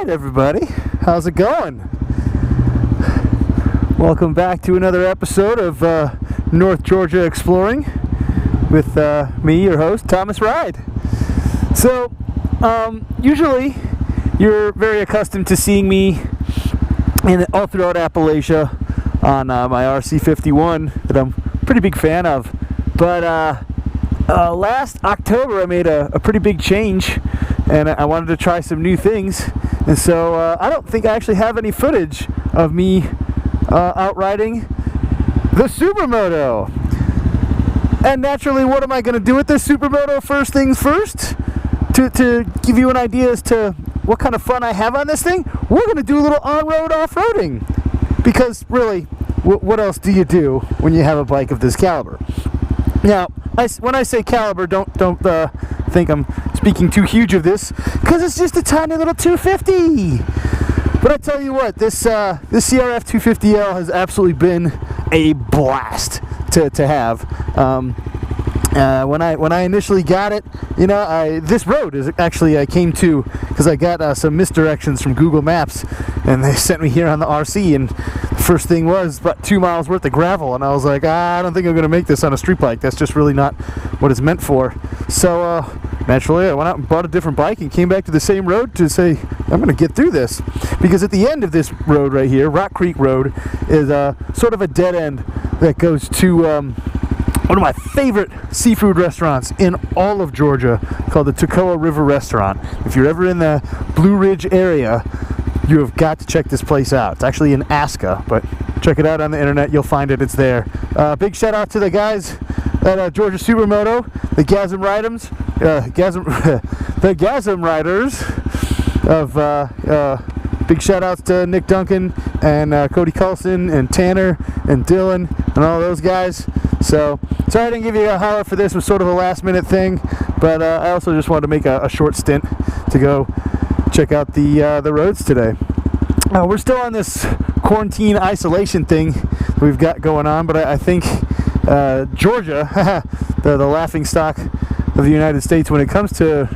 Alright everybody, how's it going? Welcome back to another episode of North Georgia Exploring with me, your host, Thomas Ride. So, usually you're very accustomed to seeing me all throughout Appalachia on my RC51 that I'm a pretty big fan of. But last October I made a pretty big change, and I wanted to try some new things. And so I don't think I actually have any footage of me out riding the Supermoto. And naturally, what am I going to do with this Supermoto? First things first, to give you an idea as to what kind of fun I have on this thing, we're going to do a little on-road off-roading. Because really, what else do you do when you have a bike of this caliber? Now, when I say caliber, don't think I'm speaking too huge of this, because it's just a tiny little 250. But I tell you what, this CRF 250L has absolutely been a blast to have. When I initially got it, you know, this road is actually I came to because I got some misdirections from Google Maps, and they sent me here on the RC, and the first thing was about 2 miles worth of gravel, and I was like, I don't think I'm going to make this on a street bike. That's just really not what it's meant for. So naturally, I went out and bought a different bike and came back to the same road to say, I'm going to get through this. Because at the end of this road right here, Rock Creek Road, is sort of a dead end that goes to one of my favorite seafood restaurants in all of Georgia, called the Toccoa River Restaurant. If you're ever in the Blue Ridge area, you have got to check this place out. It's actually in Aska, but check it out on the internet. You'll find it. It's there. Big shout out to the guys at Georgia Supermoto, the Gasm Riders of big shout outs to Nick Duncan and Cody Coulson and Tanner and Dylan and all those guys. So sorry I didn't give you a holler for this. It was sort of a last minute thing, but I also just wanted to make a short stint to go check out the roads today. We're still on this quarantine isolation thing we've got going on, but I think Georgia, the laughing stock of the United States when it comes to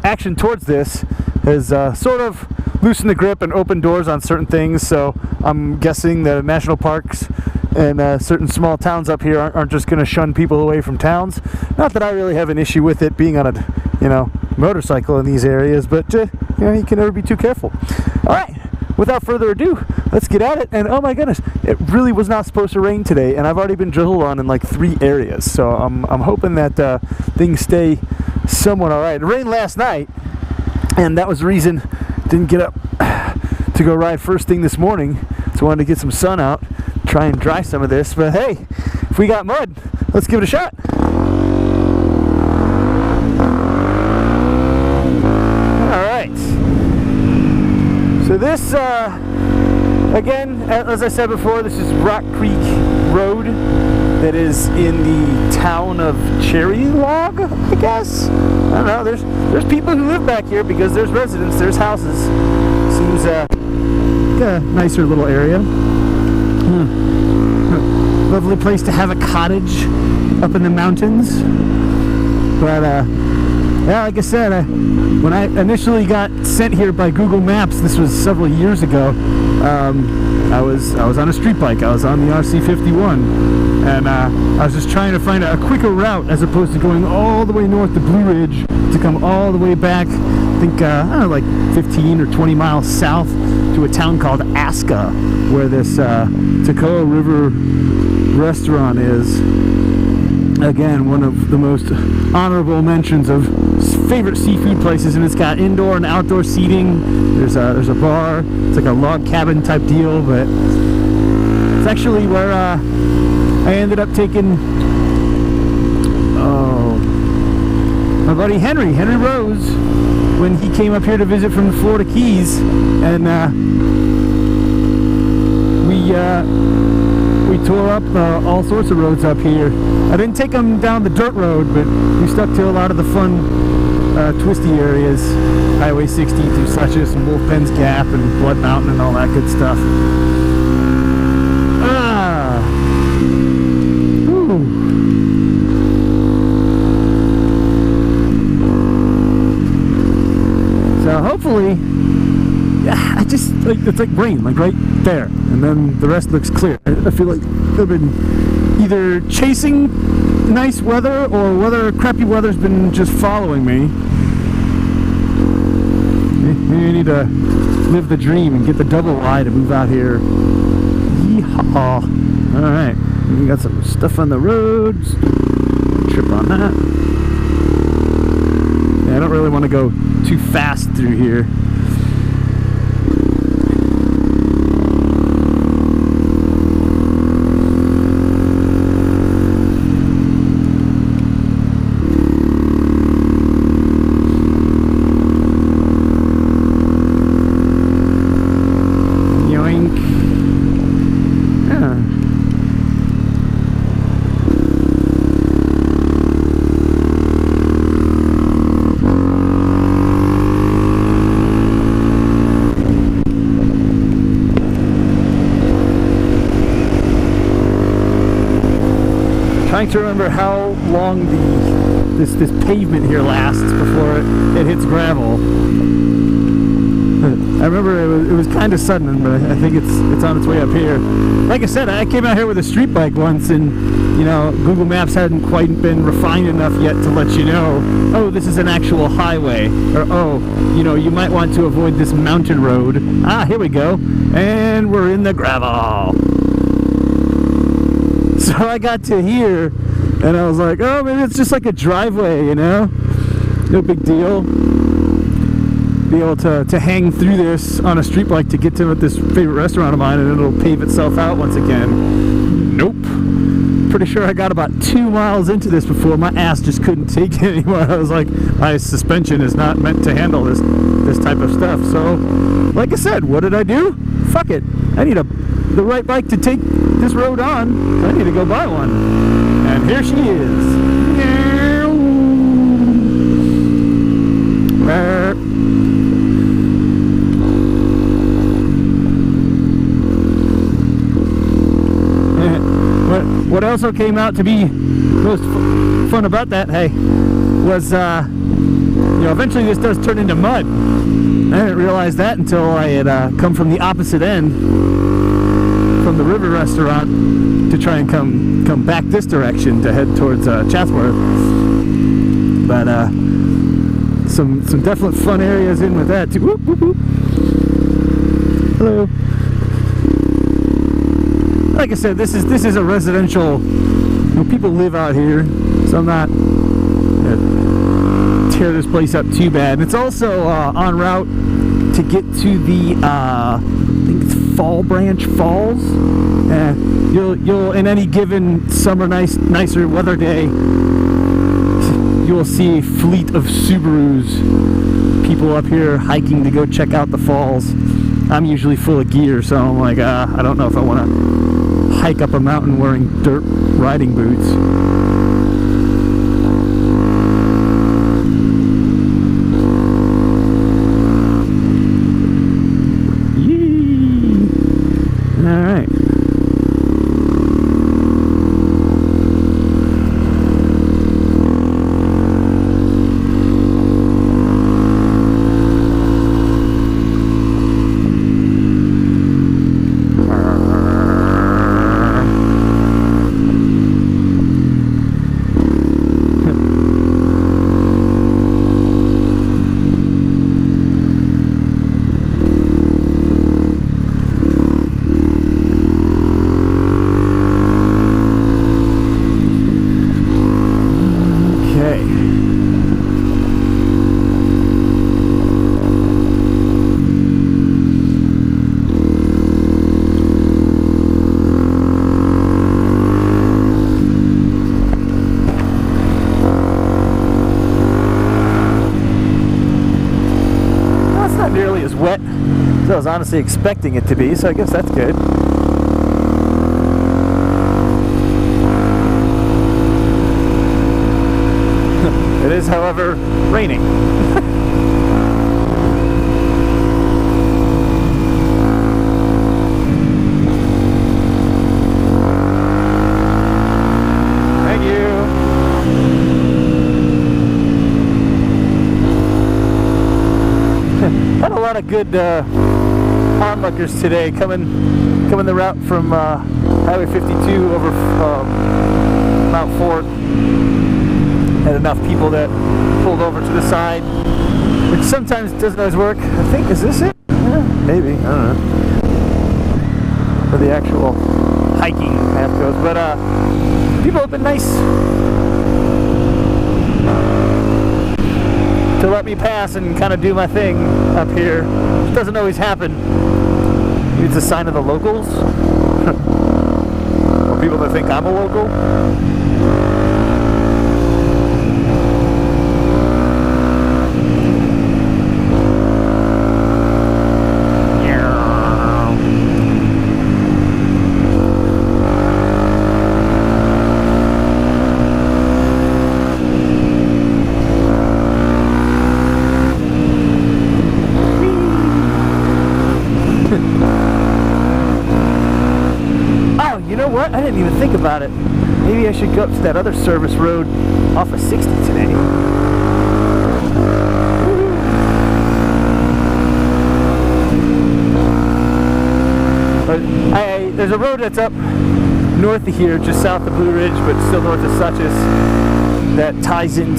action towards this, has sort of loosened the grip and opened doors on certain things. So I'm guessing the national parks and certain small towns up here aren't just going to shun people away from towns. Not that I really have an issue with it being on a motorcycle in these areas, but you can never be too careful. All right, without further ado, let's get at it. And oh my goodness, it really was not supposed to rain today, and I've already been drizzled on in like 3 areas. So I'm hoping that things stay somewhat all right. It rained last night, and that was the reason I didn't get up to go ride first thing this morning. So I wanted to get some sun out, try and dry some of this. But hey, if we got mud, let's give it a shot. Alright, so this again, as I said before, this is Rock Creek Road that is in the town of Cherry Log, I guess. I don't know, there's people who live back here because there's residents, there's houses. Seems a nicer little area. Lovely place to have a cottage up in the mountains. But yeah, like I said, when I initially got sent here by Google Maps, this was several years ago, I was on a street bike. I was on the RC51, and I was just trying to find a quicker route as opposed to going all the way north to Blue Ridge to come all the way back, I think, I don't know, like 15 or 20 miles south to a town called Aska, where this Toccoa River Restaurant is. Again, one of the most honorable mentions of favorite seafood places, and it's got indoor and outdoor seating. There's a bar. It's like a log cabin type deal, but it's actually where I ended up taking my buddy Henry Rose when he came up here to visit from the Florida Keys, and we tore up all sorts of roads up here. I didn't take them down the dirt road, but we stuck to a lot of the fun twisty areas, Highway 60 through Suches and Wolf Penn's Gap and Blood Mountain and all that good stuff. it's like rain, like right there, and then the rest looks clear. I feel like I've been either chasing nice weather or crappy weather's been just following me. Maybe I need to live the dream and get the double wide and move out here. Yeehaw! All right, we got some stuff on the roads. Trip on that. Yeah, I don't really want to go too fast through here. Trying to remember how long this pavement here lasts before it hits gravel. I remember it was kind of sudden, but I think it's on its way up here. Like I said, I came out here with a street bike once, and you know, Google Maps hadn't quite been refined enough yet to let you know, oh, this is an actual highway, or oh, you know, you might want to avoid this mountain road. Ah, here we go, and we're in the gravel. So I got to here, and I was like, oh, maybe it's just like a driveway, you know? No big deal. Be able to hang through this on a street bike to get to this favorite restaurant of mine, and it'll pave itself out once again. Nope. Pretty sure I got about 2 miles into this before my ass just couldn't take it anymore. I was like, my suspension is not meant to handle this type of stuff. So, like I said, what did I do? Fuck it. I need the right bike to take this road on. I need to go buy one. And here she is. What also came out to be most fun about that, hey, was you know, eventually this does turn into mud. I didn't realize that until I had come from the opposite end from the river restaurant to try and come back this direction to head towards Chatsworth. But some definite fun areas in with that too. Whoop, whoop, whoop. Hello. Like I said, this is a residential. You know, people live out here, so I'm not gonna tear this place up too bad. And it's also en route to get to the I think it's Fall Branch Falls. You'll in any given summer nicer weather day, you will see a fleet of Subarus, people up here hiking to go check out the falls. I'm usually full of gear, so I'm like, I don't know if I want to hike up a mountain wearing dirt riding boots. Yee! All right. Wet as I was honestly expecting it to be, so I guess that's good. It is, however, raining. Thank you. Had a lot of good truckers today coming the route from Highway 52 over Mount Fort. Had enough people that pulled over to the side, which sometimes doesn't always work. I think, is this it? Maybe, I don't know. Where the actual hiking path goes, but people have been nice to let me pass and kind of do my thing up here. It doesn't always happen. Maybe it's a sign of the locals, or people that think I'm a local. You know what? I didn't even think about it. Maybe I should go up to that other service road off of 60 today. But there's a road that's up north of here, just south of Blue Ridge, but still north of Suches, that ties into